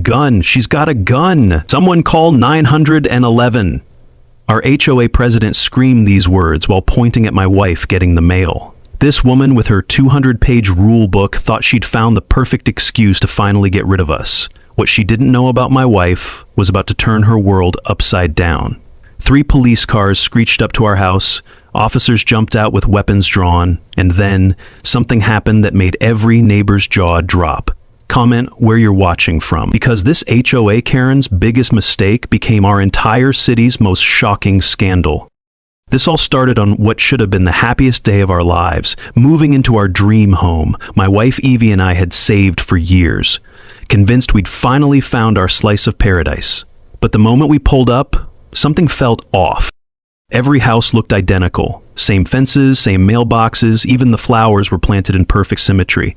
gun! She's got a gun! Someone call 911! Our HOA president screamed these words while pointing at my wife getting the mail. This woman with her 200-page rule book thought she'd found the perfect excuse to finally get rid of us. What she didn't know about my wife was about to turn her world upside down. 3 police cars screeched up to our house, officers jumped out with weapons drawn, and then something happened that made every neighbor's jaw drop. Comment where you're watching from, because this HOA Karen's biggest mistake became our entire city's most shocking scandal. This all started on what should have been the happiest day of our lives, moving into our dream home my wife Evie and I had saved for years, convinced we'd finally found our slice of paradise. But the moment we pulled up, something felt off. Every house looked identical. Same fences, same mailboxes, even the flowers were planted in perfect symmetry.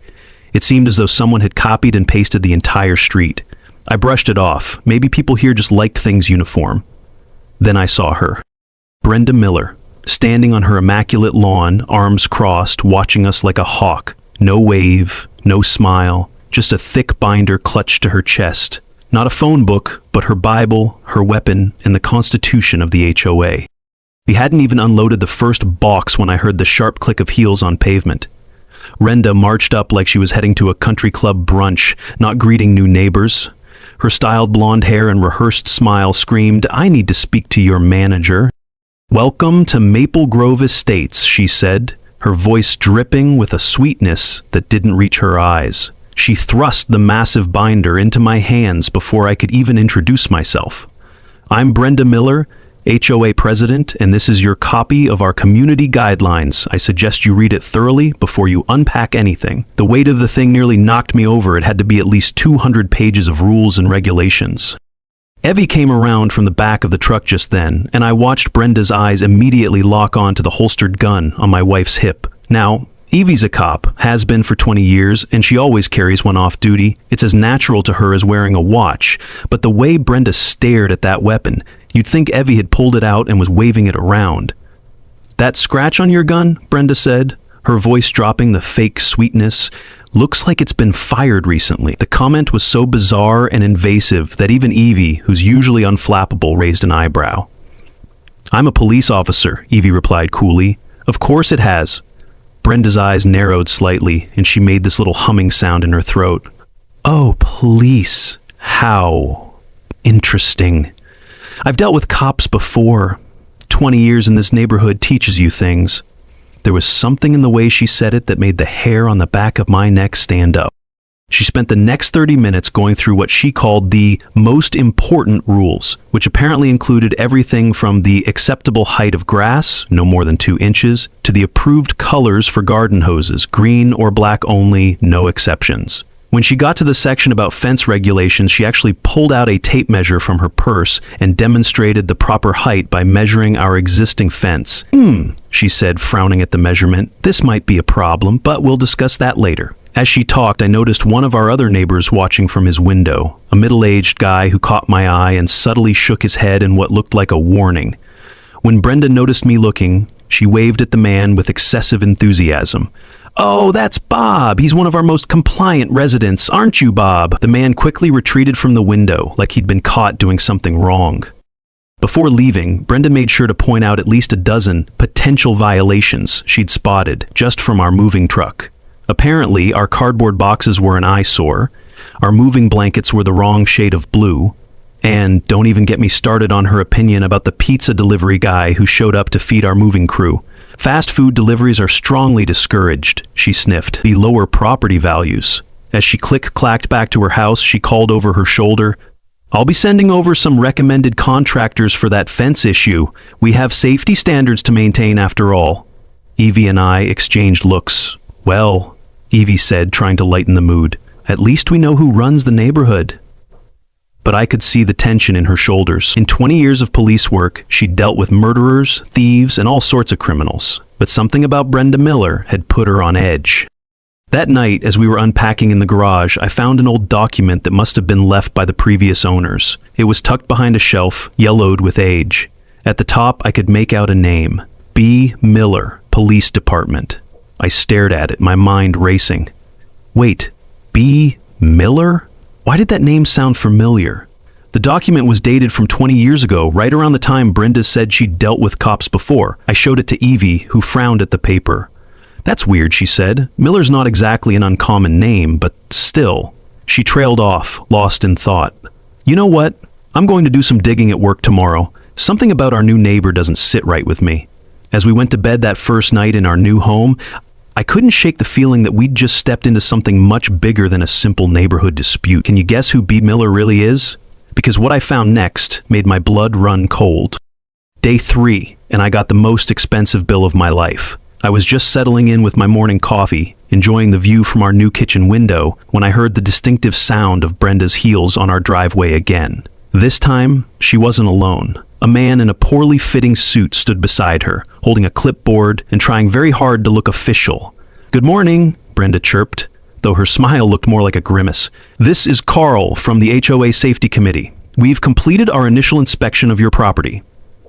It seemed as though someone had copied and pasted the entire street. I brushed it off. Maybe people here just liked things uniform. Then I saw her. Brenda Miller, standing on her immaculate lawn, arms crossed, watching us like a hawk. No wave, no smile, just a thick binder clutched to her chest. Not a phone book, but her Bible, her weapon, and the Constitution of the HOA. We hadn't even unloaded the first box when I heard the sharp click of heels on pavement. Brenda marched up like she was heading to a country club brunch, not greeting new neighbors. Her styled blonde hair and rehearsed smile screamed, "I need to speak to your manager." "Welcome to Maple Grove Estates," she said, her voice dripping with a sweetness that didn't reach her eyes. She thrust the massive binder into my hands before I could even introduce myself. "I'm Brenda Miller, HOA president, and this is your copy of our community guidelines. I suggest you read it thoroughly before you unpack anything." The weight of the thing nearly knocked me over. It had to be at least 200 pages of rules and regulations. Evie came around from the back of the truck just then, and I watched Brenda's eyes immediately lock on to the holstered gun on my wife's hip. Now, Evie's a cop, has been for 20 years, and she always carries one off duty. It's as natural to her as wearing a watch, but the way Brenda stared at that weapon, you'd think Evie had pulled it out and was waving it around. "That scratch on your gun," Brenda said, her voice dropping the fake sweetness, "looks like it's been fired recently." The comment was so bizarre and invasive that even Evie, who's usually unflappable, raised an eyebrow. "I'm a police officer," Evie replied coolly. "Of course it has." Brenda's eyes narrowed slightly, and she made this little humming sound in her throat. "Oh, police. How interesting. I've dealt with cops before. 20 years in this neighborhood teaches you things." There was something in the way she said it that made the hair on the back of my neck stand up. She spent the next 30 minutes going through what she called the most important rules, which apparently included everything from the acceptable height of grass, no more than 2 inches, to the approved colors for garden hoses, green or black only, no exceptions. When she got to the section about fence regulations, she actually pulled out a tape measure from her purse and demonstrated the proper height by measuring our existing fence. She said, frowning at the measurement. "This might be a problem, but we'll discuss that later." As she talked, I noticed one of our other neighbors watching from his window, a middle-aged guy who caught my eye and subtly shook his head in what looked like a warning. When Brenda noticed me looking, she waved at the man with excessive enthusiasm. "Oh, that's Bob. He's one of our most compliant residents, aren't you, Bob?" The man quickly retreated from the window like he'd been caught doing something wrong. Before leaving, Brenda made sure to point out at least a dozen potential violations she'd spotted just from our moving truck. Apparently, our cardboard boxes were an eyesore, our moving blankets were the wrong shade of blue, and don't even get me started on her opinion about the pizza delivery guy who showed up to feed our moving crew. "Fast food deliveries are strongly discouraged," she sniffed. "The lower property values." As she click-clacked back to her house, she called over her shoulder, "I'll be sending over some recommended contractors for that fence issue. We have safety standards to maintain after all." Evie and I exchanged looks. "Well," Evie said, trying to lighten the mood, "at least we know who runs the neighborhood." But I could see the tension in her shoulders. In 20 years of police work, she'd dealt with murderers, thieves, and all sorts of criminals. But something about Brenda Miller had put her on edge. That night, as we were unpacking in the garage, I found an old document that must have been left by the previous owners. It was tucked behind a shelf, yellowed with age. At the top, I could make out a name. B. Miller, Police Department. I stared at it, my mind racing. Wait, B. Miller? Why did that name sound familiar? The document was dated from 20 years ago, right around the time Brenda said she'd dealt with cops before. I showed it to Evie, who frowned at the paper. That's weird, she said. Miller's not exactly an uncommon name, but still. She trailed off, lost in thought. You know what? I'm going to do some digging at work tomorrow. Something about our new neighbor doesn't sit right with me. As we went to bed that first night in our new home, I couldn't shake the feeling that we'd just stepped into something much bigger than a simple neighborhood dispute. Can you guess who B. Miller really is? Because what I found next made my blood run cold. Day 3, and I got the most expensive bill of my life. I was just settling in with my morning coffee, enjoying the view from our new kitchen window, when I heard the distinctive sound of Brenda's heels on our driveway again. This time, she wasn't alone. A man in a poorly fitting suit stood beside her, holding a clipboard and trying very hard to look official. "Good morning," Brenda chirped, though her smile looked more like a grimace. "This is Carl from the HOA Safety Committee. We've completed our initial inspection of your property."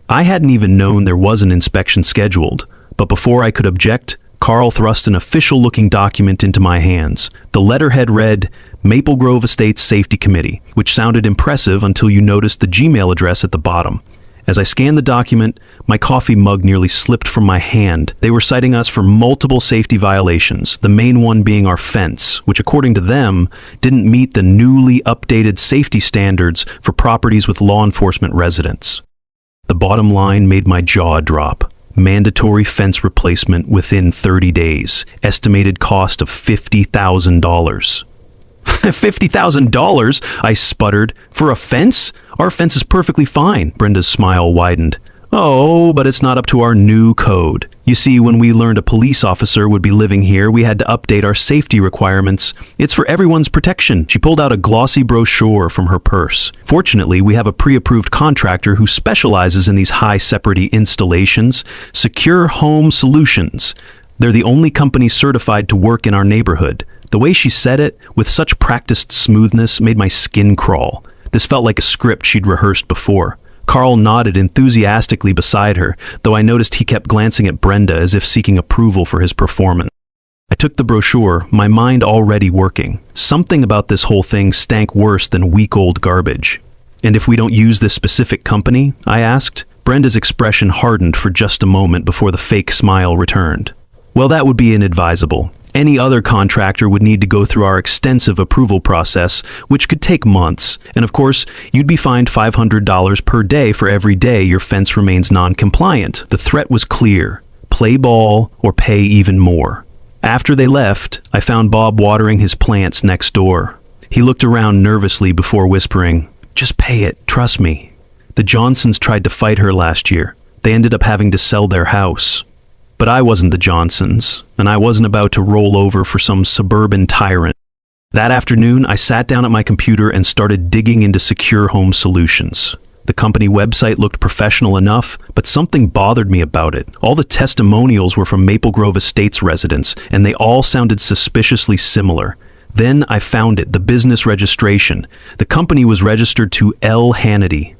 I hadn't even known there was an inspection scheduled, but before I could object, Carl thrust an official-looking document into my hands. The letterhead read, Maple Grove Estates Safety Committee, which sounded impressive until you noticed the Gmail address at the bottom. As I scanned the document, my coffee mug nearly slipped from my hand. They were citing us for multiple safety violations, the main one being our fence, which according to them, didn't meet the newly updated safety standards for properties with law enforcement residents. The bottom line made my jaw drop. Mandatory fence replacement within 30 days. Estimated cost of $50,000. $50,000? I sputtered. For a fence? Our fence is perfectly fine. Brenda's smile widened. Oh, but it's not up to our new code. You see, when we learned a police officer would be living here, we had to update our safety requirements. It's for everyone's protection. She pulled out a glossy brochure from her purse. Fortunately, we have a pre-approved contractor who specializes in these high-security installations, Secure Home Solutions. They're the only company certified to work in our neighborhood. The way she said it, with such practiced smoothness, made my skin crawl. This felt like a script she'd rehearsed before. Carl nodded enthusiastically beside her, though I noticed he kept glancing at Brenda as if seeking approval for his performance. I took the brochure, my mind already working. Something about this whole thing stank worse than week-old garbage. "And if we don't use this specific company?" I asked. Brenda's expression hardened for just a moment before the fake smile returned. "Well, that would be inadvisable. Any other contractor would need to go through our extensive approval process, which could take months. And of course, you'd be fined $500 per day for every day your fence remains non-compliant." The threat was clear. Play ball or pay even more. After they left, I found Bob watering his plants next door. He looked around nervously before whispering, "Just pay it, trust me." The Johnsons tried to fight her last year. They ended up having to sell their house. But I wasn't the Johnsons, and I wasn't about to roll over for some suburban tyrant. That afternoon, I sat down at my computer and started digging into Secure Home Solutions. The company website looked professional enough, but something bothered me about it. All the testimonials were from Maple Grove Estates residents, and they all sounded suspiciously similar. Then I found it, the business registration. The company was registered to L. Hannity.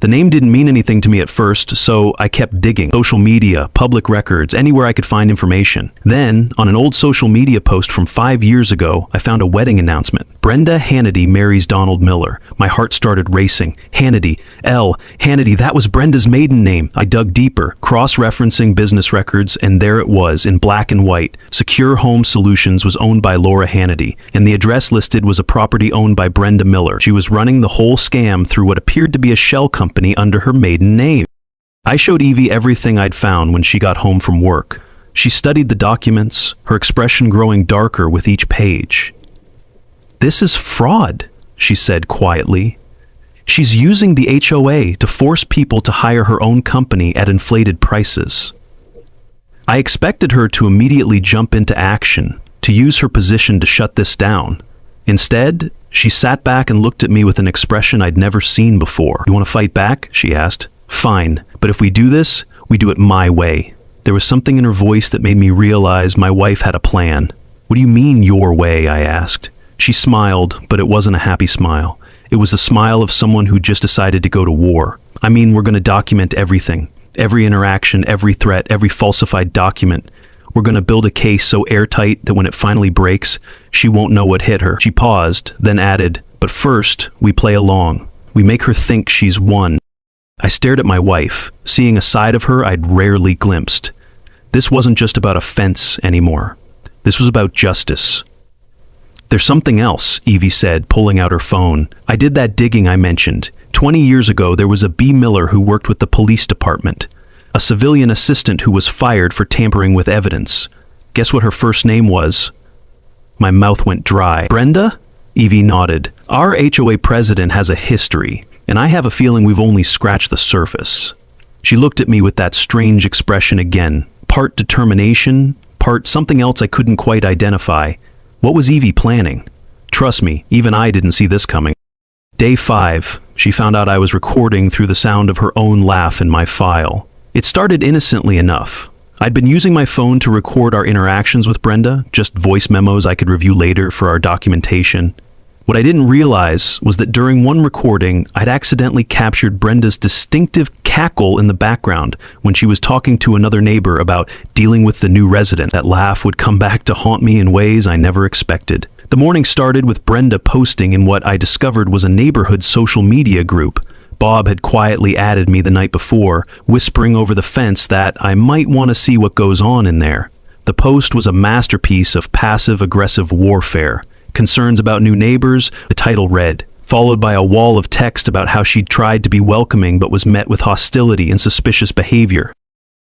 The name didn't mean anything to me at first, so I kept digging. Social media, public records, anywhere I could find information. Then, on an old social media post from 5 years ago, I found a wedding announcement. Brenda Hannity marries Donald Miller. My heart started racing. Hannity, L. Hannity, that was Brenda's maiden name. I dug deeper, cross-referencing business records, and there it was, in black and white. Secure Home Solutions was owned by Laura Hannity, and the address listed was a property owned by Brenda Miller. She was running the whole scam through what appeared to be a shell company under her maiden name. I showed Evie everything I'd found when she got home from work. She studied the documents, her expression growing darker with each page. "This is fraud," she said quietly. "She's using the HOA to force people to hire her own company at inflated prices." I expected her to immediately jump into action, to use her position to shut this down. Instead, she sat back and looked at me with an expression I'd never seen before. "You want to fight back?" she asked. "Fine, but if we do this, we do it my way." There was something in her voice that made me realize my wife had a plan. "What do you mean, your way?" I asked. She smiled, but it wasn't a happy smile. It was the smile of someone who just decided to go to war. "I mean, we're going to document everything. Every interaction, every threat, every falsified document. We're going to build a case so airtight that when it finally breaks, she won't know what hit her." She paused, then added, But first, we play along. We make her think she's won. I stared at my wife, seeing a side of her I'd rarely glimpsed. This wasn't just about a fence anymore. This was about justice. "There's something else," Evie said, pulling out her phone. "I did that digging I mentioned. 20 years ago, there was a B. Miller who worked with the police department. A civilian assistant who was fired for tampering with evidence. Guess what her first name was?" My mouth went dry. "Brenda?" Evie nodded. "Our HOA president has a history, and I have a feeling we've only scratched the surface." She looked at me with that strange expression again, part determination, part something else I couldn't quite identify. What was Evie planning? Trust me, even I didn't see this coming. Day 5, she found out I was recording through the sound of her own laugh in my file. It started innocently enough. I'd been using my phone to record our interactions with Brenda, just voice memos I could review later for our documentation. What I didn't realize was that during one recording, I'd accidentally captured Brenda's distinctive cackle in the background when she was talking to another neighbor about dealing with the new resident. That laugh would come back to haunt me in ways I never expected. The morning started with Brenda posting in what I discovered was a neighborhood social media group. Bob had quietly added me the night before, whispering over the fence that I might want to see what goes on in there. The post was a masterpiece of passive-aggressive warfare. Concerns about new neighbors, the title read, followed by a wall of text about how she'd tried to be welcoming but was met with hostility and suspicious behavior.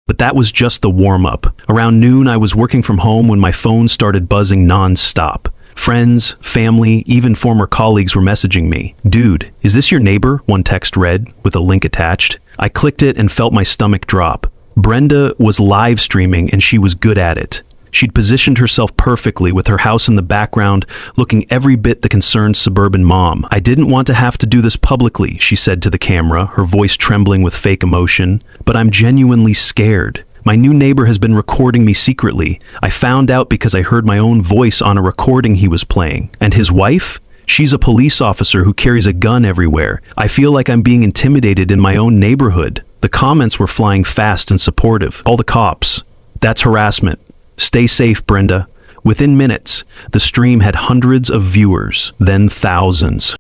But that was just the warm-up. Around noon, I was working from home when my phone started buzzing non-stop. Friends, family, even former colleagues were messaging me. "Dude, is this your neighbor?" one text read, with a link attached. I clicked it and felt my stomach drop. Brenda was live streaming and she was good at it. She'd positioned herself perfectly with her house in the background, looking every bit the concerned suburban mom. "I didn't want to have to do this publicly," she said to the camera, her voice trembling with fake emotion, "but I'm genuinely scared. My new neighbor has been recording me secretly. I found out because I heard my own voice on a recording he was playing. And his wife? She's a police officer who carries a gun everywhere. I feel like I'm being intimidated in my own neighborhood." The comments were flying fast and supportive. "Call the cops. That's harassment. Stay safe, Brenda." Within minutes, the stream had hundreds of viewers, then thousands.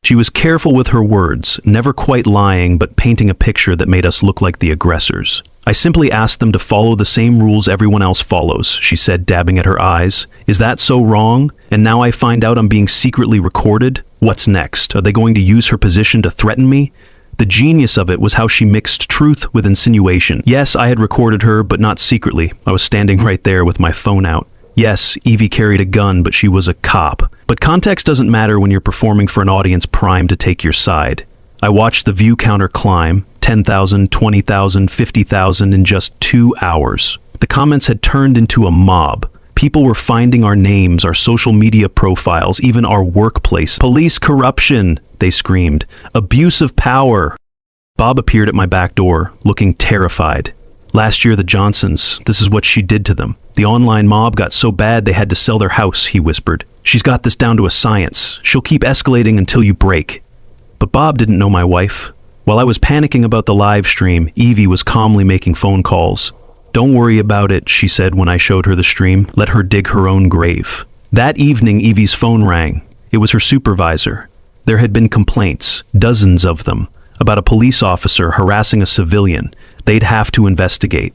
She was careful with her words, never quite lying but painting a picture that made us look like the aggressors. "I simply asked them to follow the same rules everyone else follows," she said, dabbing at her eyes. "Is that so wrong? And now I find out I'm being secretly recorded? What's next? Are they going to use her position to threaten me?" The genius of it was how she mixed truth with insinuation. Yes, I had recorded her, but not secretly. I was standing right there with my phone out. Yes, Evie carried a gun, but she was a cop. But context doesn't matter when you're performing for an audience primed to take your side. I watched the view counter climb, 10,000, 20,000, 50,000 in just 2 hours. The comments had turned into a mob. People were finding our names, our social media profiles, even our workplace. "Police corruption," they screamed. "Abuse of power." Bob appeared at my back door, looking terrified. "Last year, the Johnsons, this is what she did to them. The online mob got so bad they had to sell their house," he whispered. "She's got this down to a science. She'll keep escalating until you break." But Bob didn't know my wife. While I was panicking about the live stream, Evie was calmly making phone calls. "Don't worry about it," she said when I showed her the stream. "Let her dig her own grave." That evening, Evie's phone rang. It was her supervisor. There had been complaints, dozens of them, about a police officer harassing a civilian. They'd have to investigate.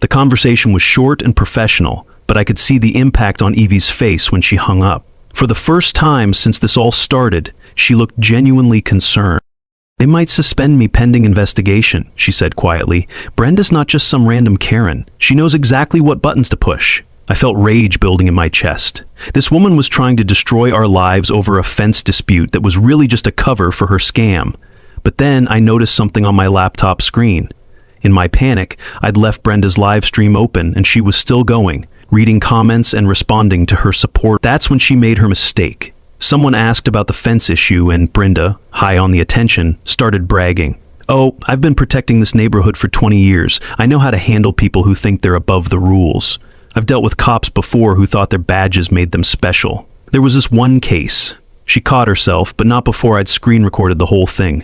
The conversation was short and professional, but I could see the impact on Evie's face when she hung up. For the first time since this all started, she looked genuinely concerned. "They might suspend me pending investigation," she said quietly. "Brenda's not just some random Karen. She knows exactly what buttons to push." I felt rage building in my chest. This woman was trying to destroy our lives over a fence dispute that was really just a cover for her scam. But then I noticed something on my laptop screen. In my panic, I'd left Brenda's live stream open and she was still going, reading comments and responding to her support. That's when she made her mistake. Someone asked about the fence issue and Brenda, high on the attention, started bragging. "Oh, I've been protecting this neighborhood for 20 years. I know how to handle people who think they're above the rules. I've dealt with cops before who thought their badges made them special. There was this one case." She caught herself, but not before I'd screen recorded the whole thing.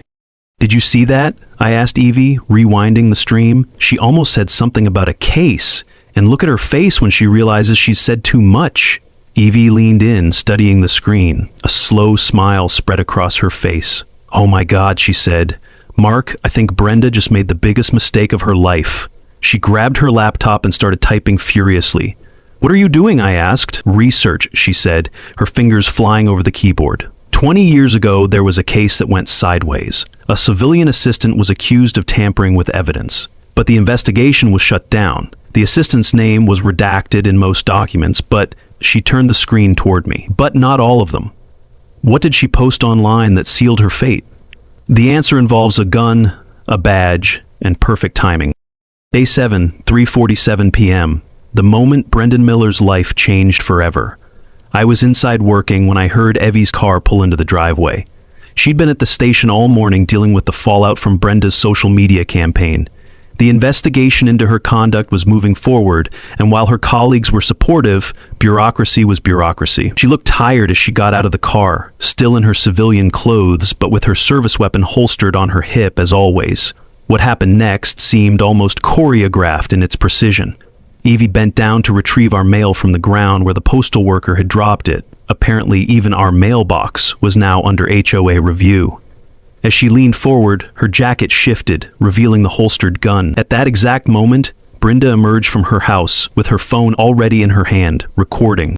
"Did you see that?" I asked Evie, rewinding the stream. She almost said something about a case, and look at her face when she realizes she's said too much. Evie leaned in, studying the screen. A slow smile spread across her face. "Oh my God," she said. "Mark, I think Brenda just made the biggest mistake of her life." She grabbed her laptop and started typing furiously. "What are you doing?" I asked. "Research," she said, her fingers flying over the keyboard. 20 years ago, there was a case that went sideways. A civilian assistant was accused of tampering with evidence, but the investigation was shut down. The assistant's name was redacted in most documents, but she turned the screen toward me. But not all of them. What did she post online that sealed her fate? The answer involves a gun, a badge, and perfect timing. Day 7, 3:47 p.m. The moment Brendan Miller's life changed forever. I was inside working when I heard Evie's car pull into the driveway. She'd been at the station all morning dealing with the fallout from Brenda's social media campaign. The investigation into her conduct was moving forward, and while her colleagues were supportive, bureaucracy was bureaucracy. She looked tired as she got out of the car, still in her civilian clothes, but with her service weapon holstered on her hip as always. What happened next seemed almost choreographed in its precision. Evie bent down to retrieve our mail from the ground where the postal worker had dropped it. Apparently, even our mailbox was now under HOA review. As she leaned forward, her jacket shifted, revealing the holstered gun. At that exact moment, Brenda emerged from her house with her phone already in her hand, recording.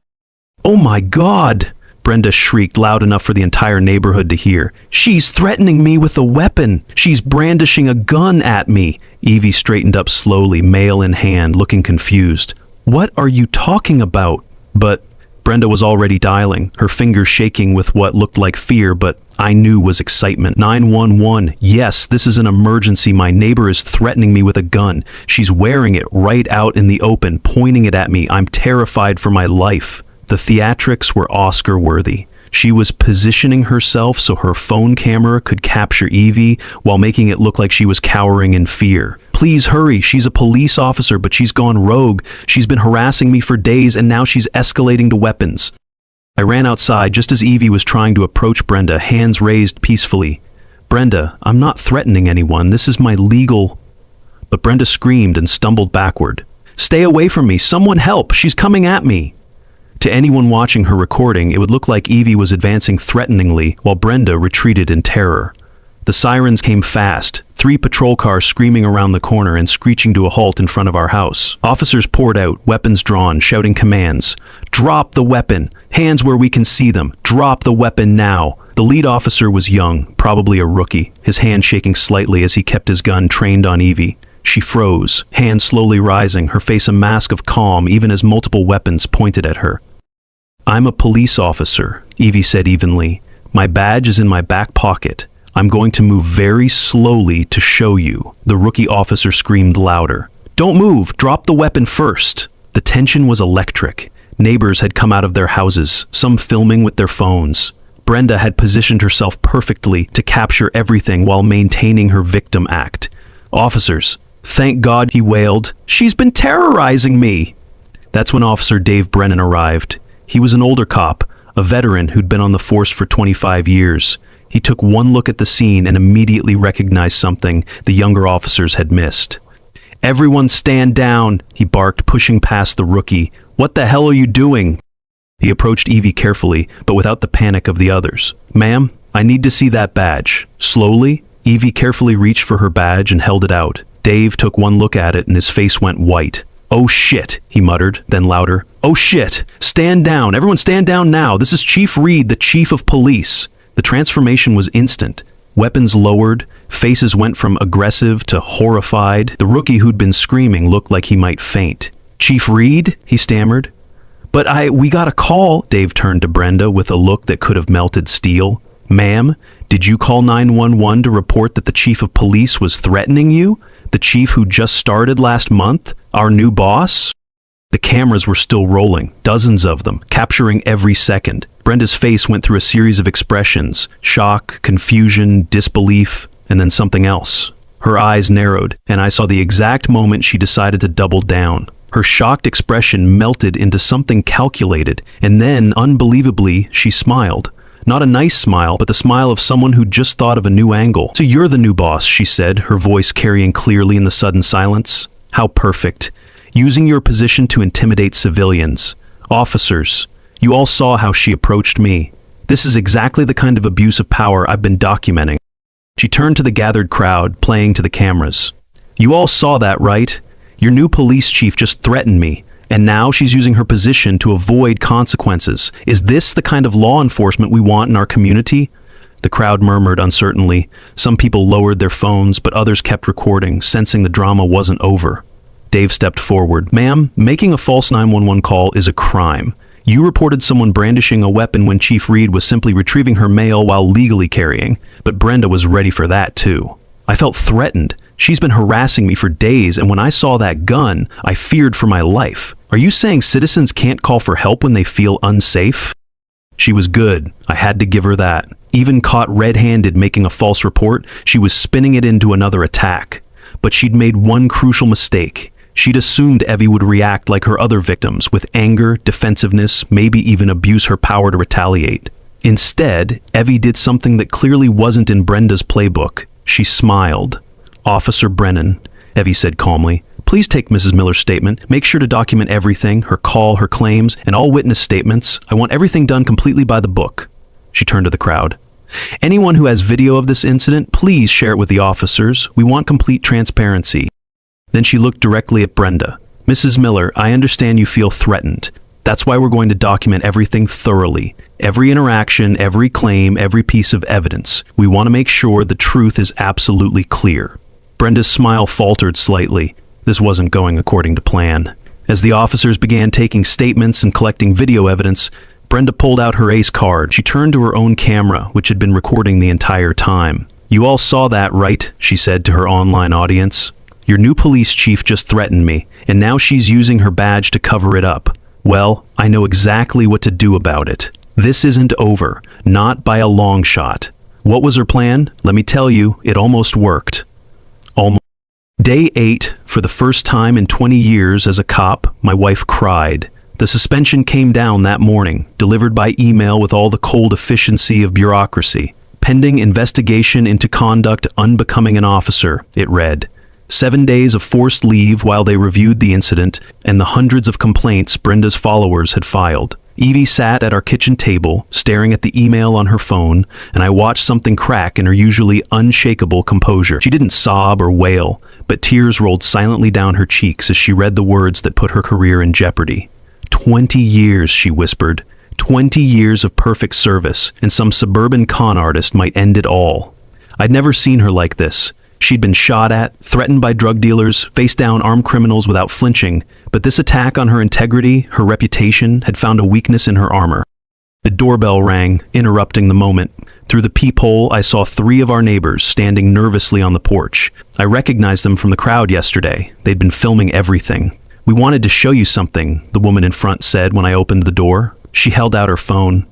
"Oh my God!" Brenda shrieked loud enough for the entire neighborhood to hear. "She's threatening me with a weapon! She's brandishing a gun at me!" Evie straightened up slowly, mail in hand, looking confused. "What are you talking about?" But Brenda was already dialing, her fingers shaking with what looked like fear, but I knew was excitement. 911. Yes, this is an emergency. My neighbor is threatening me with a gun. She's wearing it right out in the open, pointing it at me. I'm terrified for my life. The theatrics were Oscar-worthy. She was positioning herself so her phone camera could capture Evie while making it look like she was cowering in fear. "Please hurry, she's a police officer, but she's gone rogue. She's been harassing me for days and now she's escalating to weapons." I ran outside just as Evie was trying to approach Brenda, hands raised peacefully. "Brenda, I'm not threatening anyone. This is my legal..." But Brenda screamed and stumbled backward. "Stay away from me! Someone help! She's coming at me!" To anyone watching her recording, it would look like Evie was advancing threateningly while Brenda retreated in terror. The sirens came fast, 3 patrol cars screaming around the corner and screeching to a halt in front of our house. Officers poured out, weapons drawn, shouting commands. "Drop the weapon! Hands where we can see them! Drop the weapon now!" The lead officer was young, probably a rookie, his hand shaking slightly as he kept his gun trained on Evie. She froze, hands slowly rising, her face a mask of calm even as multiple weapons pointed at her. "I'm a police officer," Evie said evenly. "My badge is in my back pocket. I'm going to move very slowly to show you." The rookie officer screamed louder. "Don't move! Drop the weapon first!" The tension was electric. Neighbors had come out of their houses, some filming with their phones. Brenda had positioned herself perfectly to capture everything while maintaining her victim act. "Officers, thank God," he wailed. "She's been terrorizing me!" That's when Officer Dave Brennan arrived. He was an older cop, a veteran who'd been on the force for 25 years. He took one look at the scene and immediately recognized something the younger officers had missed. "Everyone stand down," he barked, pushing past the rookie. "What the hell are you doing?" He approached Evie carefully, but without the panic of the others. "Ma'am, I need to see that badge." Slowly, Evie carefully reached for her badge and held it out. Dave took one look at it and his face went white. "Oh shit," he muttered, then louder. "Oh shit! Stand down! Everyone stand down now! This is Chief Reed, the Chief of Police!" The transformation was instant. Weapons lowered, faces went from aggressive to horrified. The rookie who'd been screaming looked like he might faint. "Chief Reed?" he stammered. We got a call." Dave turned to Brenda with a look that could have melted steel. "Ma'am, did you call 911 to report that the Chief of Police was threatening you? The chief who just started last month? Our new boss?" The cameras were still rolling, dozens of them, capturing every second. Brenda's face went through a series of expressions: shock, confusion, disbelief, and then something else. Her eyes narrowed, and I saw the exact moment she decided to double down. Her shocked expression melted into something calculated, and then, unbelievably, she smiled. Not a nice smile, but the smile of someone who'd just thought of a new angle. "So you're the new boss," she said, her voice carrying clearly in the sudden silence. "How perfect. Using your position to intimidate civilians. Officers, You all saw how she approached me. This is exactly the kind of abuse of power I've been documenting." She turned to the gathered crowd, playing to the cameras. "You all saw that, right? Your new police chief just threatened me, and now she's using her position to avoid consequences. Is this the kind of law enforcement we want in our community?" The crowd murmured uncertainly. Some people lowered their phones, but others kept recording, sensing the drama wasn't over. Dave stepped forward. "Ma'am, making a false 911 call is a crime. You reported someone brandishing a weapon when Chief Reed was simply retrieving her mail while legally carrying, but Brenda was ready for that too. I felt threatened. She's been harassing me for days, and when I saw that gun, I feared for my life. Are you saying citizens can't call for help when they feel unsafe?" She was good. I had to give her that. Even caught red-handed making a false report, she was spinning it into another attack. But she'd made one crucial mistake. She'd assumed Evie would react like her other victims, with anger, defensiveness, maybe even abuse her power to retaliate. Instead, Evie did something that clearly wasn't in Brenda's playbook. She smiled. "Officer Brennan," Evie said calmly, "please take Mrs. Miller's statement. Make sure to document everything, her call, her claims, and all witness statements. I want everything done completely by the book." She turned to the crowd. "Anyone who has video of this incident, please share it with the officers. We want complete transparency." Then she looked directly at Brenda. "Mrs. Miller, I understand you feel threatened. That's why we're going to document everything thoroughly. Every interaction, every claim, every piece of evidence. We want to make sure the truth is absolutely clear." Brenda's smile faltered slightly. This wasn't going according to plan. As the officers began taking statements and collecting video evidence, Brenda pulled out her ace card. She turned to her own camera, which had been recording the entire time. "You all saw that, right?" she said to her online audience. "Your new police chief just threatened me, and now she's using her badge to cover it up. Well, I know exactly what to do about it. This isn't over, not by a long shot." What was her plan? Let me tell you, it almost worked. Almost. Day 8, for the first time in 20 years as a cop, my wife cried. The suspension came down that morning, delivered by email with all the cold efficiency of bureaucracy. "Pending investigation into conduct unbecoming an officer," it read. 7 days of forced leave while they reviewed the incident and the hundreds of complaints Brenda's followers had filed. Evie sat at our kitchen table, staring at the email on her phone, and I watched something crack in her usually unshakable composure. She didn't sob or wail, but tears rolled silently down her cheeks as she read the words that put her career in jeopardy. 20 years, she whispered. 20 years of perfect service, and some suburban con artist might end it all. I'd never seen her like this. She'd been shot at, threatened by drug dealers, faced down armed criminals without flinching, but this attack on her integrity, her reputation, had found a weakness in her armor. The doorbell rang, interrupting the moment. Through the peephole, I saw 3 of our neighbors standing nervously on the porch. I recognized them from the crowd yesterday. They'd been filming everything. "We wanted to show you something," the woman in front said when I opened the door. She held out her phone.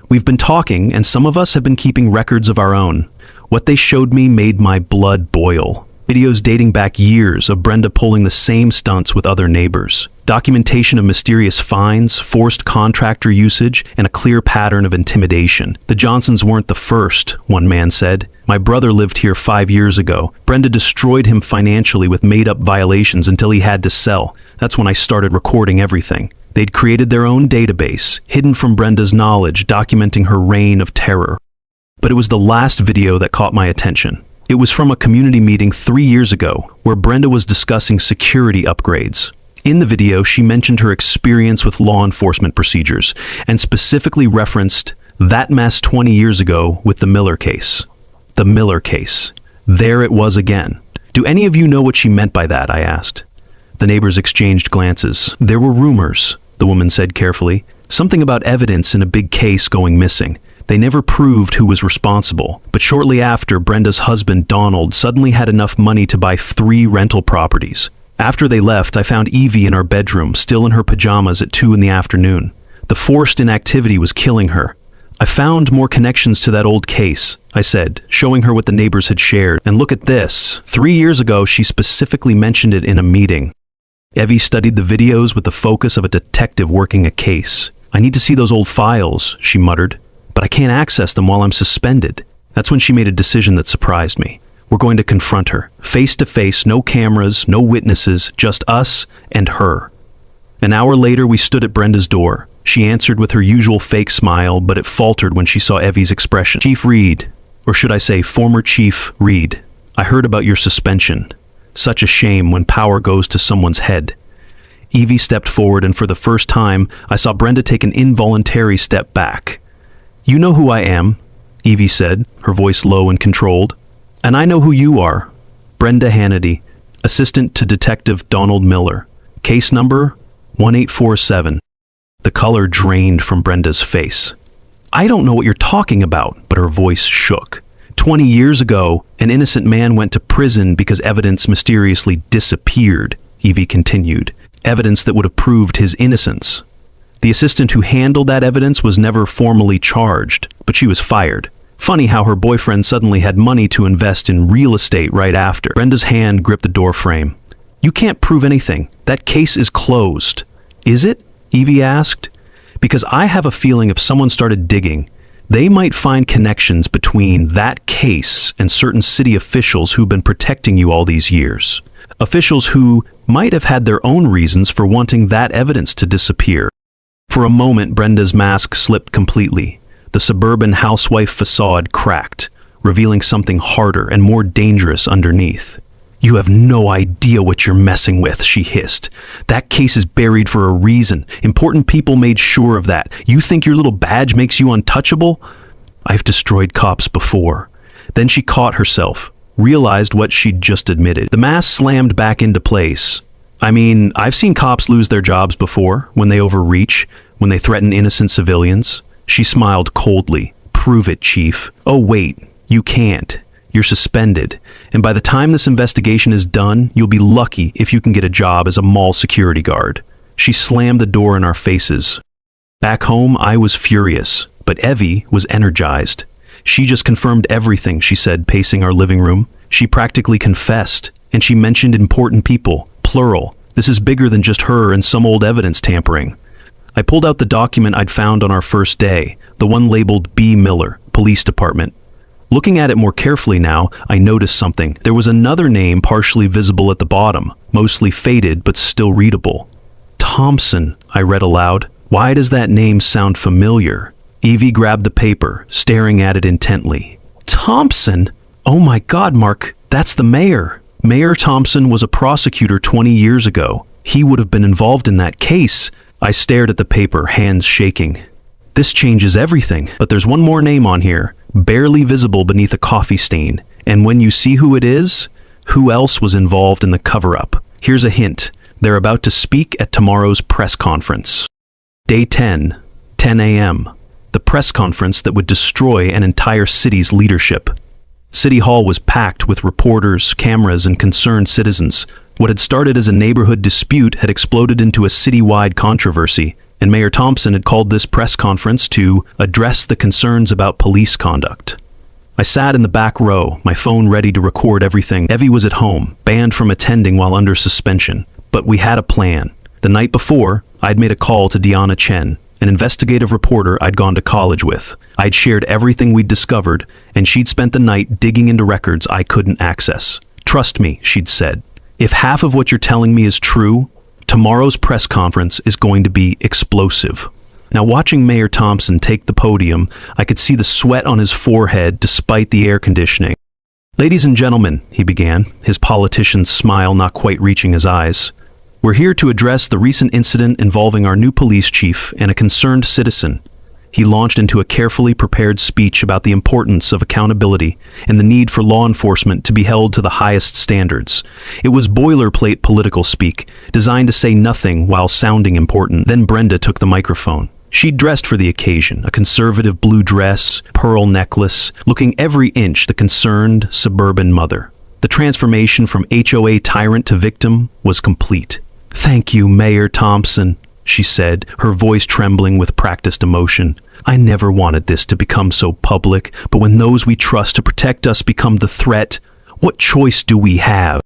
"We've been talking, and some of us have been keeping records of our own." What they showed me made my blood boil. Videos dating back years of Brenda pulling the same stunts with other neighbors. Documentation of mysterious fines, forced contractor usage, and a clear pattern of intimidation. "The Johnsons weren't the first," one man said. "My brother lived here 5 years ago. Brenda destroyed him financially with made-up violations until he had to sell. That's when I started recording everything." They'd created their own database, hidden from Brenda's knowledge, documenting her reign of terror. But it was the last video that caught my attention. It was from a community meeting 3 years ago, where Brenda was discussing security upgrades. In the video, she mentioned her experience with law enforcement procedures, and specifically referenced that mess 20 years ago with the Miller case. The Miller case. There it was again. "Do any of you know what she meant by that?" I asked. The neighbors exchanged glances. "There were rumors," the woman said carefully. "Something about evidence in a big case going missing. They never proved who was responsible, but shortly after, Brenda's husband, Donald, suddenly had enough money to buy 3 rental properties. After they left, I found Evie in our bedroom, still in her pajamas at 2 in the afternoon. The forced inactivity was killing her. I found more connections to that old case," I said, showing her what the neighbors had shared. "And look at this. 3 years ago, she specifically mentioned it in a meeting." Evie studied the videos with the focus of a detective working a case. "I need to see those old files," she muttered. "But I can't access them while I'm suspended." That's when she made a decision that surprised me. We're going to confront her, face to face, no cameras, no witnesses, just us and her. An hour later, we stood at Brenda's door. She answered with her usual fake smile, but it faltered when she saw Evie's expression. Chief Reed, or should I say former Chief Reed, I heard about your suspension. Such a shame when power goes to someone's head. Evie stepped forward, and for the first time, I saw Brenda take an involuntary step back. You know who I am, Evie said, her voice low and controlled. And I know who you are. Brenda Hannity, assistant to Detective Donald Miller. Case number 1847. The color drained from Brenda's face. I don't know what you're talking about, but her voice shook. 20 years ago, an innocent man went to prison because evidence mysteriously disappeared, Evie continued. Evidence that would have proved his innocence. The assistant who handled that evidence was never formally charged, but she was fired. Funny how her boyfriend suddenly had money to invest in real estate right after. Brenda's hand gripped the doorframe. You can't prove anything. That case is closed. Is it? Evie asked. Because I have a feeling if someone started digging, they might find connections between that case and certain city officials who've been protecting you all these years. Officials who might have had their own reasons for wanting that evidence to disappear. For a moment, Brenda's mask slipped completely. The suburban housewife facade cracked, revealing something harder and more dangerous underneath. You have no idea what you're messing with, she hissed. That case is buried for a reason. Important people made sure of that. You think your little badge makes you untouchable? I've destroyed cops before. Then she caught herself, realized what she'd just admitted. The mask slammed back into place. I mean, I've seen cops lose their jobs before, when they overreach, when they threaten innocent civilians. She smiled coldly. Prove it, Chief. Oh, wait, you can't. You're suspended, and by the time this investigation is done, you'll be lucky if you can get a job as a mall security guard. She slammed the door in our faces. Back home, I was furious, but Evie was energized. She just confirmed everything, she said, pacing our living room. She practically confessed, and she mentioned important people, plural. This is bigger than just her and some old evidence tampering. I pulled out the document I'd found on our first day, the one labeled B. Miller, Police Department. Looking at it more carefully now, I noticed something. There was another name partially visible at the bottom, mostly faded but still readable. Thompson, I read aloud. Why does that name sound familiar? Evie grabbed the paper, staring at it intently. Thompson? Oh my God, Mark, that's the mayor. Mayor Thompson was a prosecutor 20 years ago. He would have been involved in that case. I stared at the paper, hands shaking. This changes everything, but there's one more name on here, barely visible beneath a coffee stain. And when you see who it is, who else was involved in the cover-up? Here's a hint. They're about to speak at tomorrow's press conference. Day 10, 10 a.m. The press conference that would destroy an entire city's leadership. City Hall was packed with reporters, cameras, and concerned citizens. What had started as a neighborhood dispute had exploded into a citywide controversy, and Mayor Thompson had called this press conference to address the concerns about police conduct. I sat in the back row, my phone ready to record everything. Evie was at home, banned from attending while under suspension. But we had a plan. The night before, I'd made a call to Deanna Chen, an investigative reporter I'd gone to college with. I'd shared everything we'd discovered, and she'd spent the night digging into records I couldn't access. Trust me, she'd said. If half of what you're telling me is true, tomorrow's press conference is going to be explosive. Now, watching Mayor Thompson take the podium, I could see the sweat on his forehead despite the air conditioning. Ladies and gentlemen, he began, his politician's smile not quite reaching his eyes. We're here to address the recent incident involving our new police chief and a concerned citizen. He launched into a carefully prepared speech about the importance of accountability and the need for law enforcement to be held to the highest standards. It was boilerplate political speak, designed to say nothing while sounding important. Then Brenda took the microphone. She'd dressed for the occasion, a conservative blue dress, pearl necklace, looking every inch the concerned suburban mother. The transformation from HOA tyrant to victim was complete. Thank you, Mayor Thompson, she said, her voice trembling with practiced emotion. I never wanted this to become so public, but when those we trust to protect us become the threat, what choice do we have?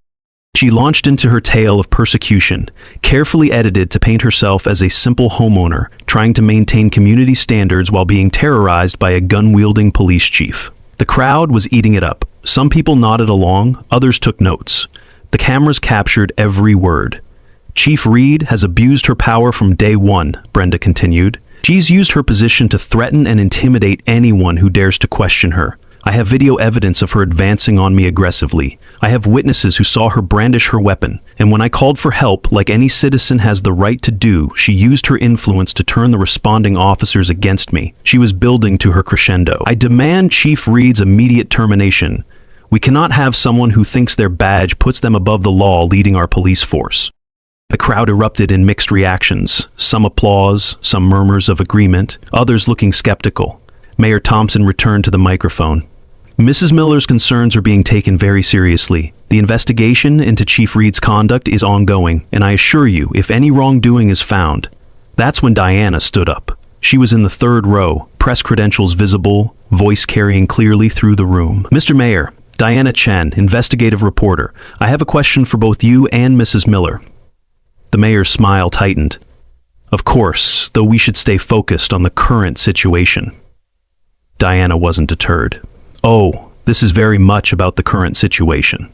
She launched into her tale of persecution, carefully edited to paint herself as a simple homeowner, trying to maintain community standards while being terrorized by a gun-wielding police chief. The crowd was eating it up. Some people nodded along, others took notes. The cameras captured every word. Chief Reed has abused her power from day one, Brenda continued. She's used her position to threaten and intimidate anyone who dares to question her. I have video evidence of her advancing on me aggressively. I have witnesses who saw her brandish her weapon, and when I called for help, like any citizen has the right to do, she used her influence to turn the responding officers against me. She was building to her crescendo. I demand Chief Reed's immediate termination. We cannot have someone who thinks their badge puts them above the law leading our police force. The crowd erupted in mixed reactions, some applause, some murmurs of agreement, others looking skeptical. Mayor Thompson returned to the microphone. Mrs. Miller's concerns are being taken very seriously. The investigation into Chief Reed's conduct is ongoing, and I assure you, if any wrongdoing is found. That's when Diana stood up. She was in the third row, press credentials visible, voice carrying clearly through the room. Mr. Mayor, Diana Chen, investigative reporter. I have a question for both you and Mrs. Miller. The mayor's smile tightened. Of course, though we should stay focused on the current situation. Diana wasn't deterred. Oh, this is very much about the current situation.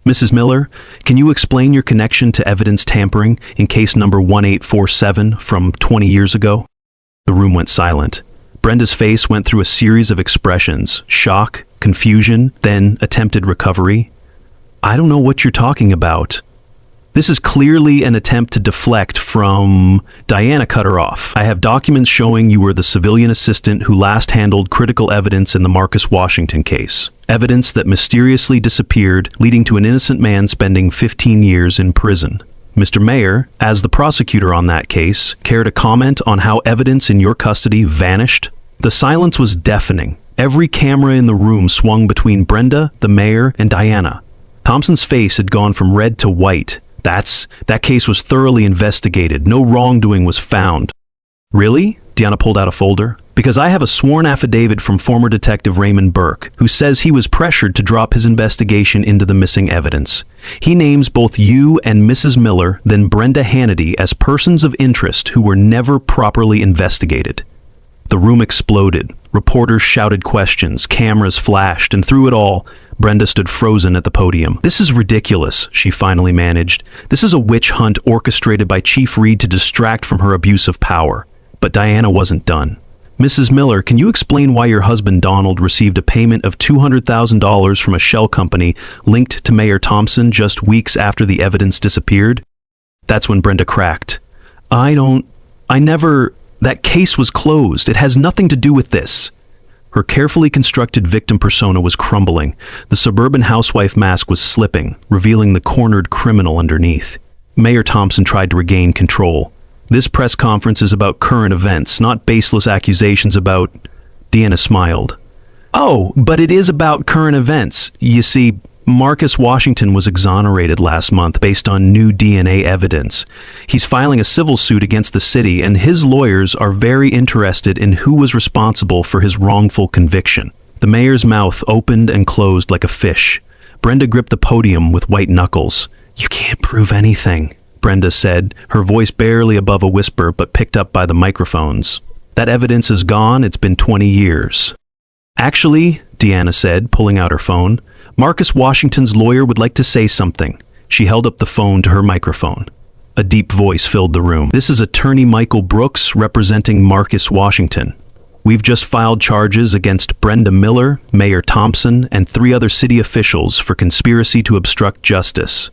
Mrs. Miller, can you explain your connection to evidence tampering in case number 1847 from 20 years ago? The room went silent. Brenda's face went through a series of expressions: shock, confusion, then attempted recovery. I don't know what you're talking about. This is clearly an attempt to deflect from... Diana cut her off. I have documents showing you were the civilian assistant who last handled critical evidence in the Marcus Washington case. Evidence that mysteriously disappeared, leading to an innocent man spending 15 years in prison. Mr. Mayor, as the prosecutor on that case, care to comment on how evidence in your custody vanished? The silence was deafening. Every camera in the room swung between Brenda, the mayor, and Diana. Thompson's face had gone from red to white. That case was thoroughly investigated. No wrongdoing was found. Really? Diana pulled out a folder. Because I have a sworn affidavit from former Detective Raymond Burke, who says he was pressured to drop his investigation into the missing evidence. He names both you and Mrs. Miller, then Brenda Hannity, as persons of interest who were never properly investigated. The room exploded. Reporters shouted questions, cameras flashed, and through it all, Brenda stood frozen at the podium. This is ridiculous, she finally managed. This is a witch hunt orchestrated by Chief Reed to distract from her abuse of power. But Diana wasn't done. Mrs. Miller, can you explain why your husband Donald received a payment of $200,000 from a shell company linked to Mayor Thompson just weeks after the evidence disappeared? That's when Brenda cracked. That case was closed. It has nothing to do with this. Her carefully constructed victim persona was crumbling. The suburban housewife mask was slipping, revealing the cornered criminal underneath. Mayor Thompson tried to regain control. This press conference is about current events, not baseless accusations about... Diana smiled. Oh, but it is about current events. You see, Marcus Washington was exonerated last month based on new DNA evidence. He's filing a civil suit against the city, and his lawyers are very interested in who was responsible for his wrongful conviction. The mayor's mouth opened and closed like a fish. Brenda gripped the podium with white knuckles. You can't prove anything, Brenda said, her voice barely above a whisper but picked up by the microphones. That evidence is gone. It's been 20 years. Actually, Diana said, pulling out her phone, Marcus Washington's lawyer would like to say something. She held up the phone to her microphone. A deep voice filled the room. This is Attorney Michael Brooks representing Marcus Washington. We've just filed charges against Brenda Miller, Mayor Thompson, and 3 other city officials for conspiracy to obstruct justice.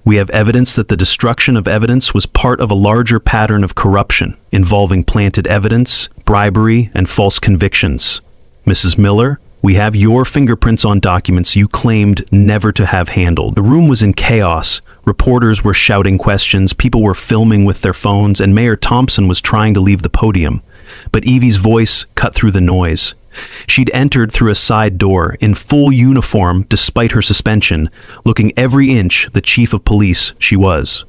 We have evidence that the destruction of evidence was part of a larger pattern of corruption involving planted evidence, bribery, and false convictions. Mrs. Miller, we have your fingerprints on documents you claimed never to have handled. The room was in chaos. Reporters were shouting questions, people were filming with their phones, and Mayor Thompson was trying to leave the podium. But Evie's voice cut through the noise. She'd entered through a side door, in full uniform despite her suspension, looking every inch the chief of police she was.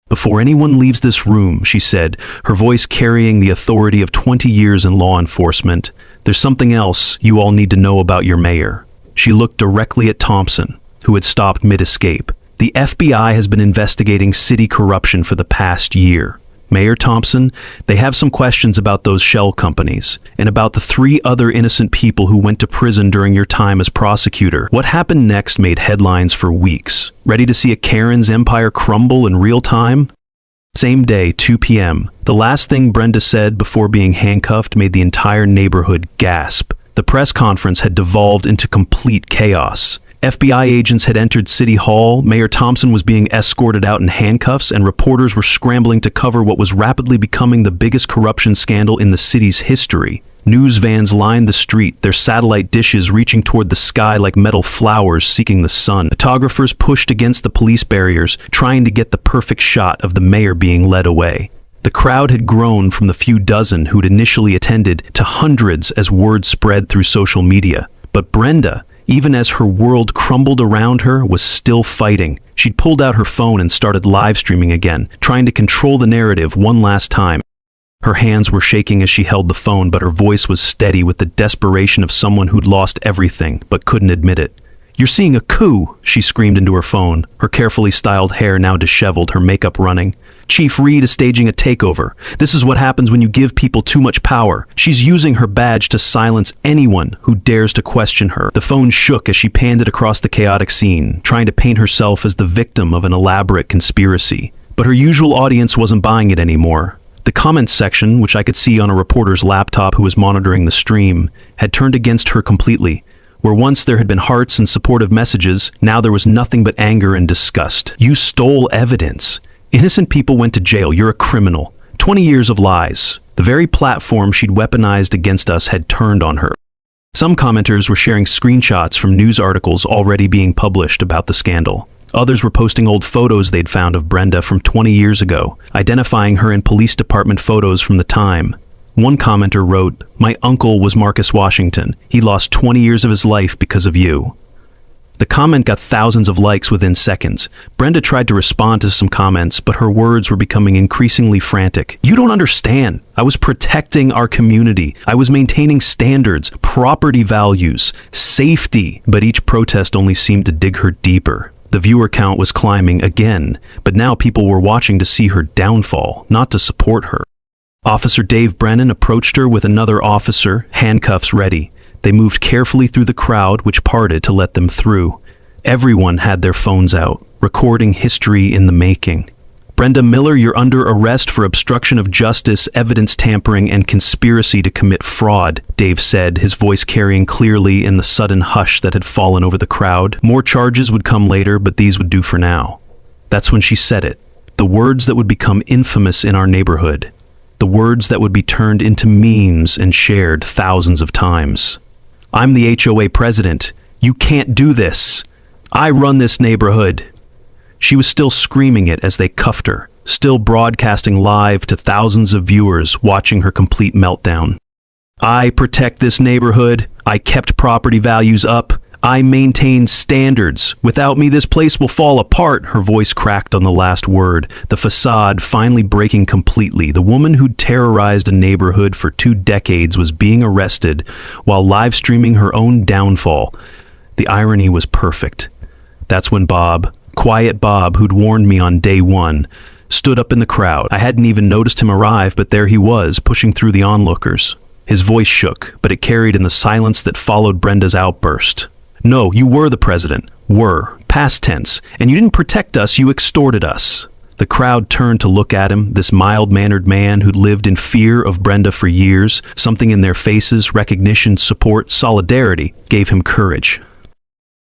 Before anyone leaves this room, she said, her voice carrying the authority of 20 years in law enforcement, there's something else you all need to know about your mayor. She looked directly at Thompson, who had stopped mid-escape. The FBI has been investigating city corruption for the past year. Mayor Thompson, they have some questions about those shell companies, and about the 3 other innocent people who went to prison during your time as prosecutor. What happened next made headlines for weeks. Ready to see a Karen's empire crumble in real time? Same day, 2 p.m. The last thing Brenda said before being handcuffed made the entire neighborhood gasp. The press conference had devolved into complete chaos. FBI agents had entered City Hall, Mayor Thompson was being escorted out in handcuffs, and reporters were scrambling to cover what was rapidly becoming the biggest corruption scandal in the city's history. News vans lined the street, their satellite dishes reaching toward the sky like metal flowers seeking the sun. Photographers pushed against the police barriers, trying to get the perfect shot of the mayor being led away. The crowd had grown from the few dozen who'd initially attended to hundreds as word spread through social media. But Brenda, even as her world crumbled around her, was still fighting. She'd pulled out her phone and started live streaming again, trying to control the narrative one last time. Her hands were shaking as she held the phone, but her voice was steady with the desperation of someone who'd lost everything, but couldn't admit it. "You're seeing a coup," she screamed into her phone, her carefully styled hair now disheveled, her makeup running. "Chief Reed is staging a takeover. This is what happens when you give people too much power. She's using her badge to silence anyone who dares to question her." The phone shook as she panned it across the chaotic scene, trying to paint herself as the victim of an elaborate conspiracy. But her usual audience wasn't buying it anymore. The comments section, which I could see on a reporter's laptop who was monitoring the stream, had turned against her completely. Where once there had been hearts and supportive messages, now there was nothing but anger and disgust. "You stole evidence. Innocent people went to jail. You're a criminal. 20 years of lies." The very platform she'd weaponized against us had turned on her. Some commenters were sharing screenshots from news articles already being published about the scandal. Others were posting old photos they'd found of Brenda from 20 years ago, identifying her in police department photos from the time. One commenter wrote, "My uncle was Marcus Washington. He lost 20 years of his life because of you." The comment got thousands of likes within seconds. Brenda tried to respond to some comments, but her words were becoming increasingly frantic. "You don't understand. I was protecting our community. I was maintaining standards, property values, safety." But each protest only seemed to dig her deeper. The viewer count was climbing again, but now people were watching to see her downfall, not to support her. Officer Dave Brennan approached her with another officer, handcuffs ready. They moved carefully through the crowd, which parted to let them through. Everyone had their phones out, recording history in the making. "Brenda Miller, you're under arrest for obstruction of justice, evidence tampering, and conspiracy to commit fraud," Dave said, his voice carrying clearly in the sudden hush that had fallen over the crowd. More charges would come later, but these would do for now. That's when she said it. The words that would become infamous in our neighborhood. The words that would be turned into memes and shared thousands of times. "I'm the HOA president. You can't do this. I run this neighborhood." She was still screaming it as they cuffed her, still broadcasting live to thousands of viewers watching her complete meltdown. "I protect this neighborhood. I kept property values up. I maintain standards. Without me, this place will fall apart." Her voice cracked on the last word, the facade finally breaking completely. The woman who'd terrorized a neighborhood for 2 decades was being arrested while live streaming her own downfall. The irony was perfect. That's when Bob, Quiet Bob, who'd warned me on day one, stood up in the crowd. I hadn't even noticed him arrive, but there he was, pushing through the onlookers. His voice shook, but it carried in the silence that followed Brenda's outburst. "No, you were the president. Were. Past tense. And you didn't protect us, you extorted us." The crowd turned to look at him, this mild-mannered man who'd lived in fear of Brenda for years. Something in their faces, recognition, support, solidarity, gave him courage.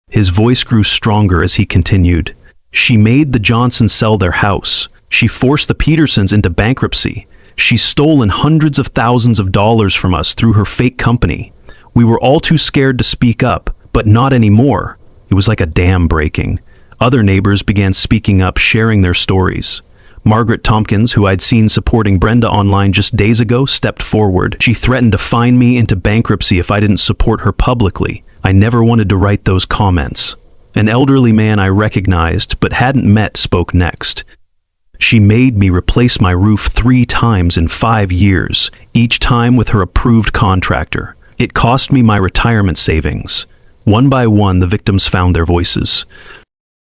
His voice grew stronger as he continued. "She made the Johnsons sell their house. She forced the Petersons into bankruptcy. She's stolen hundreds of thousands of dollars from us through her fake company. We were all too scared to speak up, but not anymore." It was like a dam breaking. Other neighbors began speaking up, sharing their stories. Margaret Tompkins, who I'd seen supporting Brenda online just days ago, stepped forward. "She threatened to fine me into bankruptcy if I didn't support her publicly. I never wanted to write those comments." An elderly man I recognized but hadn't met spoke next. "She made me replace my roof 3 times in 5 years, each time with her approved contractor. It cost me my retirement savings." One by one, the victims found their voices.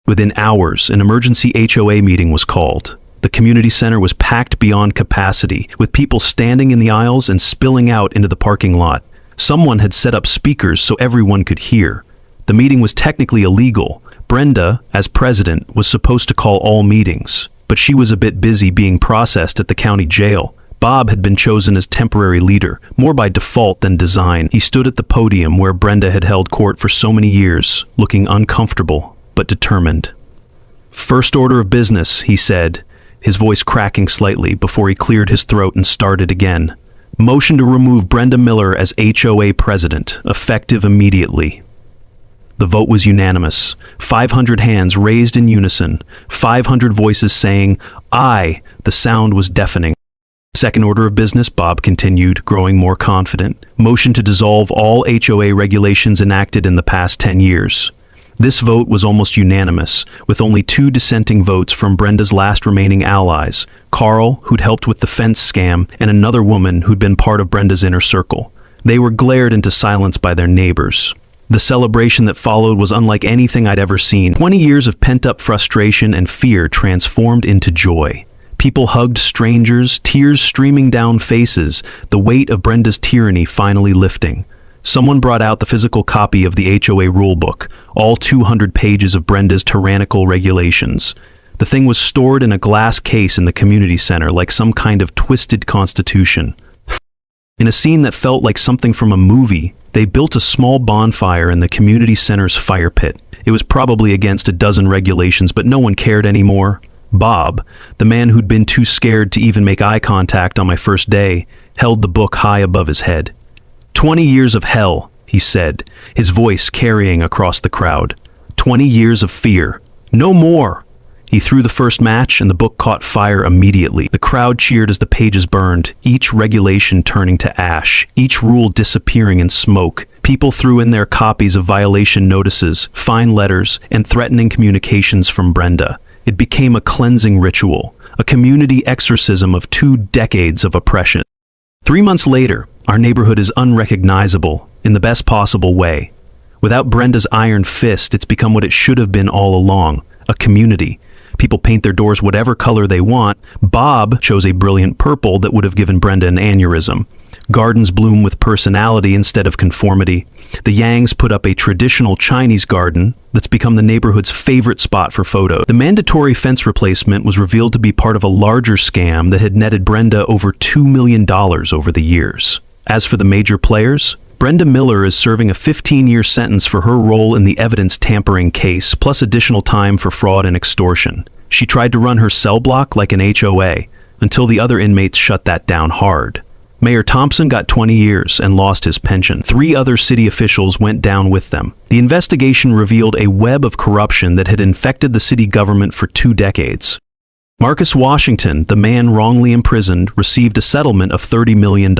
Within hours, an emergency HOA meeting was called. The community center was packed beyond capacity, with people standing in the aisles and spilling out into the parking lot. Someone had set up speakers so everyone could hear. The meeting was technically illegal. Brenda, as president, was supposed to call all meetings. but she was a bit busy being processed at the county jail. Bob had been chosen as temporary leader, more by default than design. He stood at the podium where Brenda had held court for so many years, looking uncomfortable, but determined. "First order of business," he said, his voice cracking slightly before he cleared his throat and started again. "Motion to remove Brenda Miller as HOA president, effective immediately." The vote was unanimous. 500 hands raised in unison, 500 voices saying, "Aye." The sound was deafening. "Second order of business," Bob continued, growing more confident. "Motion to dissolve all HOA regulations enacted in the past 10 years. This vote was almost unanimous, with only 2 dissenting votes from Brenda's last remaining allies, Carl, who'd helped with the fence scam, and another woman who'd been part of Brenda's inner circle. They were glared into silence by their neighbors. The celebration that followed was unlike anything I'd ever seen. 20 years of pent-up frustration and fear transformed into joy. People hugged strangers, tears streaming down faces, the weight of Brenda's tyranny finally lifting. Someone brought out the physical copy of the HOA rulebook, all 200 pages of Brenda's tyrannical regulations. The thing was stored in a glass case in the community center like some kind of twisted constitution. In a scene that felt like something from a movie, they built a small bonfire in the community center's fire pit. It was probably against a dozen regulations, but no one cared anymore. Bob, the man who'd been too scared to even make eye contact on my first day, held the book high above his head. 20 years of hell, he said, his voice carrying across the crowd. 20 years of fear. No more. He threw the first match and the book caught fire immediately. The crowd cheered as the pages burned, each regulation turning to ash, each rule disappearing in smoke. People threw in their copies of violation notices, fine letters, and threatening communications from Brenda. It became a cleansing ritual, a community exorcism of 2 decades of oppression. 3 months later, our neighborhood is unrecognizable in the best possible way. Without Brenda's iron fist, it's become what it should have been all along, a community. People paint their doors whatever color they want. Bob chose a brilliant purple that would have given Brenda an aneurysm. Gardens bloom with personality instead of conformity. The Yangs put up a traditional Chinese garden that's become the neighborhood's favorite spot for photos. The mandatory fence replacement was revealed to be part of a larger scam that had netted Brenda over $2 million over the years. As for the major players, Brenda Miller is serving a 15-year sentence for her role in the evidence tampering case, plus additional time for fraud and extortion. She tried to run her cell block like an HOA, until the other inmates shut that down hard. Mayor Thompson got 20 years and lost his pension. 3 other city officials went down with them. The investigation revealed a web of corruption that had infected the city government for 2 decades. Marcus Washington, the man wrongly imprisoned, received a settlement of $30 million.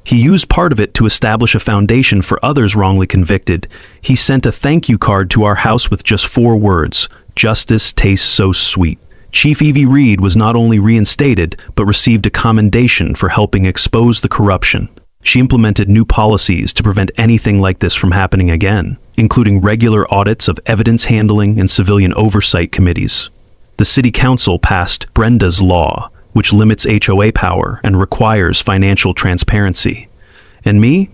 He used part of it to establish a foundation for others wrongly convicted. He sent a thank you card to our house with just 4 words, "Justice tastes so sweet." Chief Evie Reed was not only reinstated, but received a commendation for helping expose the corruption. She implemented new policies to prevent anything like this from happening again, including regular audits of evidence handling and civilian oversight committees. The city council passed Brenda's Law, which limits HOA power and requires financial transparency. And me?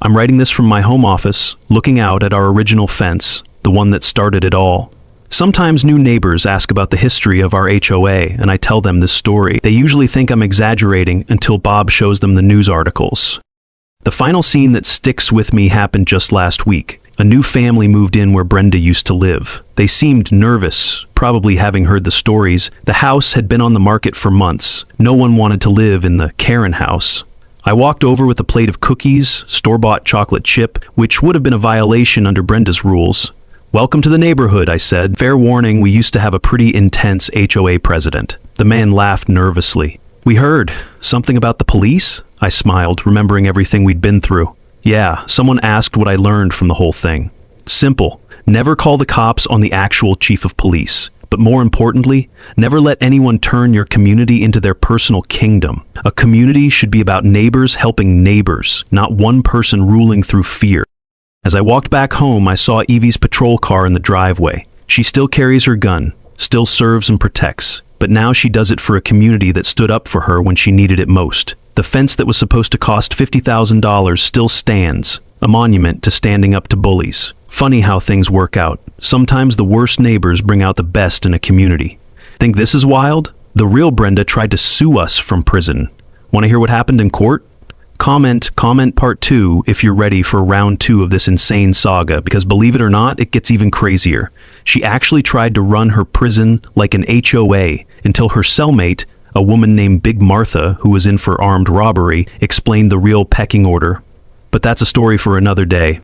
I'm writing this from my home office, looking out at our original fence, the one that started it all. Sometimes new neighbors ask about the history of our HOA, and I tell them this story. They usually think I'm exaggerating until Bob shows them the news articles. The final scene that sticks with me happened just last week. A new family moved in where Brenda used to live. They seemed nervous, probably having heard the stories. The house had been on the market for months. No one wanted to live in the Karen house. I walked over with a plate of cookies, store-bought chocolate chip, which would have been a violation under Brenda's rules. "Welcome to the neighborhood," I said. "Fair warning, we used to have a pretty intense HOA president." The man laughed nervously. "We heard something about the police?" I smiled, remembering everything we'd been through. "Yeah, someone asked what I learned from the whole thing. Simple. Never call the cops on the actual chief of police. But more importantly, never let anyone turn your community into their personal kingdom. A community should be about neighbors helping neighbors, not one person ruling through fear." As I walked back home, I saw Evie's patrol car in the driveway. She still carries her gun, still serves and protects, but now she does it for a community that stood up for her when she needed it most. The fence that was supposed to cost $50,000 still stands, a monument to standing up to bullies. Funny how things work out. Sometimes the worst neighbors bring out the best in a community. Think this is wild? The real Brenda tried to sue us from prison. Want to hear what happened in court? Comment part 2 if you're ready for round 2 of this insane saga, because believe it or not, it gets even crazier. She actually tried to run her prison like an HOA until her cellmate, a woman named Big Martha, who was in for armed robbery, explained the real pecking order. But that's a story for another day.